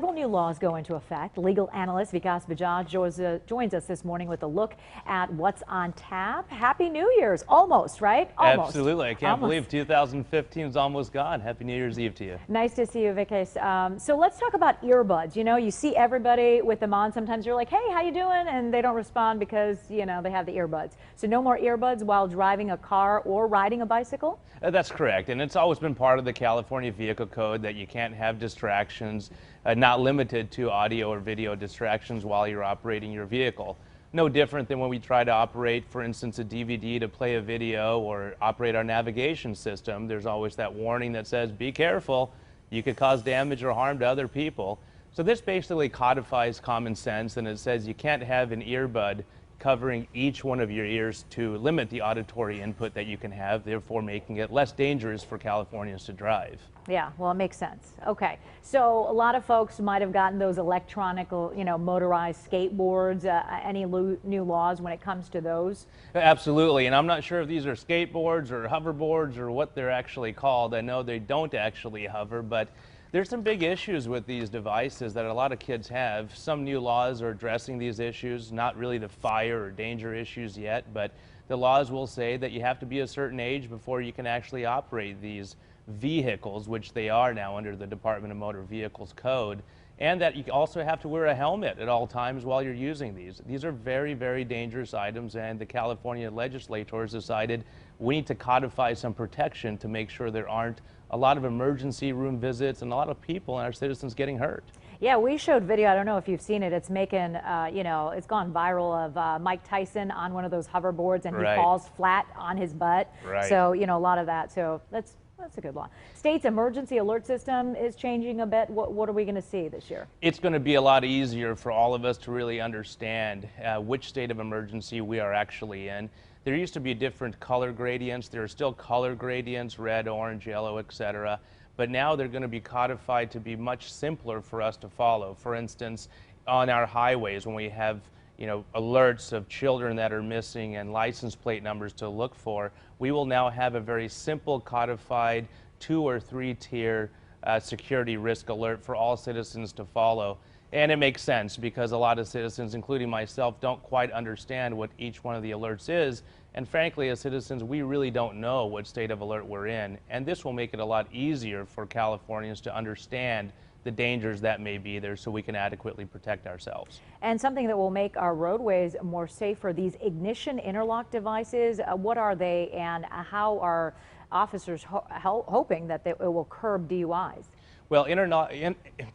Several new laws go into effect. Legal analyst Vikas Bajaj joins us this morning with a look at what's on tap. Happy New Year's. Almost, right? Almost. Absolutely. I can't believe 2015 is almost gone. Happy New Year's Eve to you. Nice to see you, Vikas. So let's talk about earbuds. You know, you see everybody with them on. Sometimes you're like, hey, how you doing? And they don't respond because, you know, they have the earbuds. So no more earbuds while driving a car or riding a bicycle? That's correct. And it's always been part of the California Vehicle Code that you can't have distractions, not limited to audio or video distractions while you're operating your vehicle. No different than when we try to operate, for instance, a DVD to play a video or operate our navigation system. There's always that warning that says, be careful, you could cause damage or harm to other people. So this basically codifies common sense, and it says you can't have an earbud covering each one of your ears to limit the auditory input that you can have, therefore making it less dangerous for Californians to drive. Yeah, well, it makes sense. Okay, so a lot of folks might have gotten those electronic, motorized skateboards. Any new laws when it comes to those? Absolutely, and I'm not sure if these are skateboards or hoverboards or what they're actually called. I know they don't actually hover, but there's some big issues with these devices that a lot of kids have. Some new laws are addressing these issues, not really the fire or danger issues yet, but the laws will say that you have to be a certain age before you can actually operate these vehicles, which they are now under the Department of Motor Vehicles Code, and that you also have to wear a helmet at all times while you're using these. These are very, very dangerous items, and the California legislators decided we need to codify some protection to make sure there aren't a lot of emergency room visits and a lot of people and our citizens getting hurt. Yeah, we showed video. I don't know if you've seen it. It's making, it's gone viral of Mike Tyson on one of those hoverboards, and he falls flat on his butt. Right. So, a lot of that. So that's a good law. State's emergency alert system is changing a bit. What are we going to see this year? It's going to be a lot easier for all of us to really understand which state of emergency we are actually in. There used to be different color gradients. There are still color gradients, red, orange, yellow, etc. But now they're going to be codified to be much simpler for us to follow. For instance, on our highways, when we have alerts of children that are missing and license plate numbers to look for, we will now have a very simple codified 2 or 3 tier security risk alert for all citizens to follow. And it makes sense because a lot of citizens, including myself, don't quite understand what each one of the alerts is. And frankly, as citizens, we really don't know what state of alert we're in. And this will make it a lot easier for Californians to understand the dangers that may be there so we can adequately protect ourselves. And something that will make our roadways more safer, these ignition interlock devices, what are they, and how are officers hoping that it will curb DUIs? Well,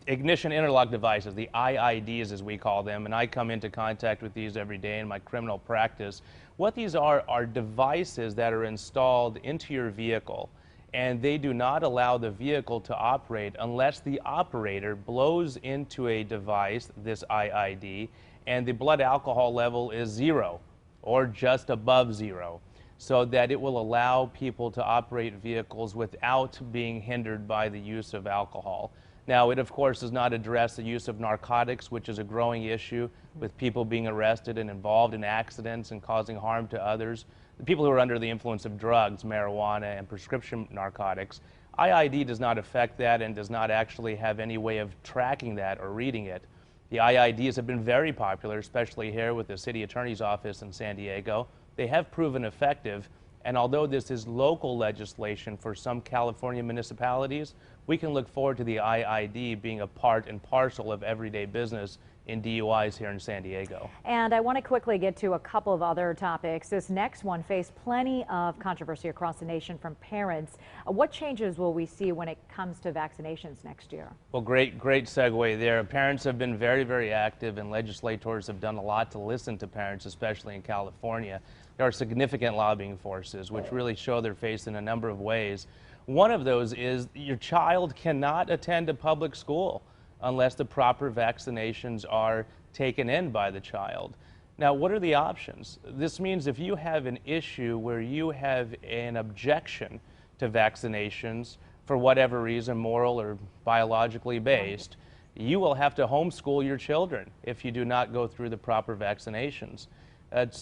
ignition interlock devices, the IIDs as we call them, and I come into contact with these every day in my criminal practice. What these are devices that are installed into your vehicle, and they do not allow the vehicle to operate unless the operator blows into a device, this IID, and the blood alcohol level is 0 or just above 0. So that it will allow people to operate vehicles without being hindered by the use of alcohol. Now, it of course does not address the use of narcotics, which is a growing issue with people being arrested and involved in accidents and causing harm to others. The people who are under the influence of drugs, marijuana, and prescription narcotics. IID does not affect that and does not actually have any way of tracking that or reading it. The IIDs have been very popular, especially here with the city attorney's office in San Diego. They have proven effective, and although this is local legislation for some California municipalities, we can look forward to the IID being a part and parcel of everyday business in DUIs here in San Diego. And I want to quickly get to a couple of other topics. This next one faced plenty of controversy across the nation from parents. What changes will we see when it comes to vaccinations next year? Well, great segue there. Parents have been very, very active, and legislators have done a lot to listen to parents, especially in California. There are significant lobbying forces which really show their face in a number of ways. One of those is your child cannot attend a public school unless the proper vaccinations are taken in by the child. Now, what are the options? This means if you have an issue where you have an objection to vaccinations for whatever reason, moral or biologically based, you will have to homeschool your children if you do not go through the proper vaccinations.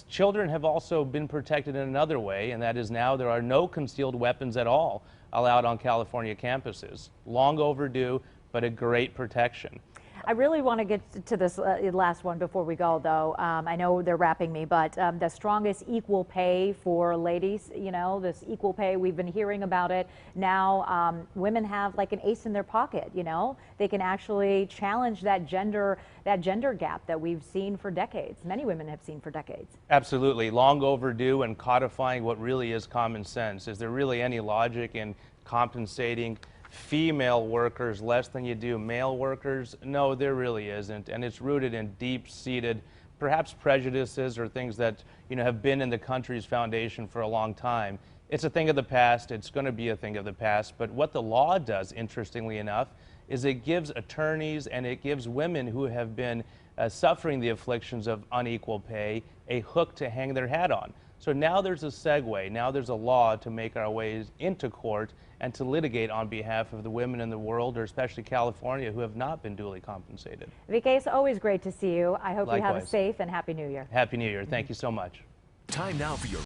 Children have also been protected in another way, and that is now there are no concealed weapons at all allowed on California campuses. Long overdue, but a great protection. I really want to get to this last one before we go, though. I know they're wrapping me, but the strongest equal pay for ladies, you know, this equal pay, we've been hearing about it. Now women have like an ace in their pocket, you know. They can actually challenge that gender gap that we've seen for decades. Many women have seen for decades. Absolutely. Long overdue and codifying what really is common sense. Is there really any logic in compensating female workers less than you do male workers? No, there really isn't, and it's rooted in deep-seated, perhaps prejudices or things that have been in the country's foundation for a long time. It's a thing of the past. It's going to be a thing of the past. But what the law does, interestingly enough, is it gives attorneys and it gives women who have been suffering the afflictions of unequal pay a hook to hang their hat on. So now there's a segue. Now there's a law to make our ways into court and to litigate on behalf of the women in the world, or especially California, who have not been duly compensated. Vikas, always great to see you. I hope you have a Likewise. safe and happy New Year. Happy New Year. Thank you so much. Time now for your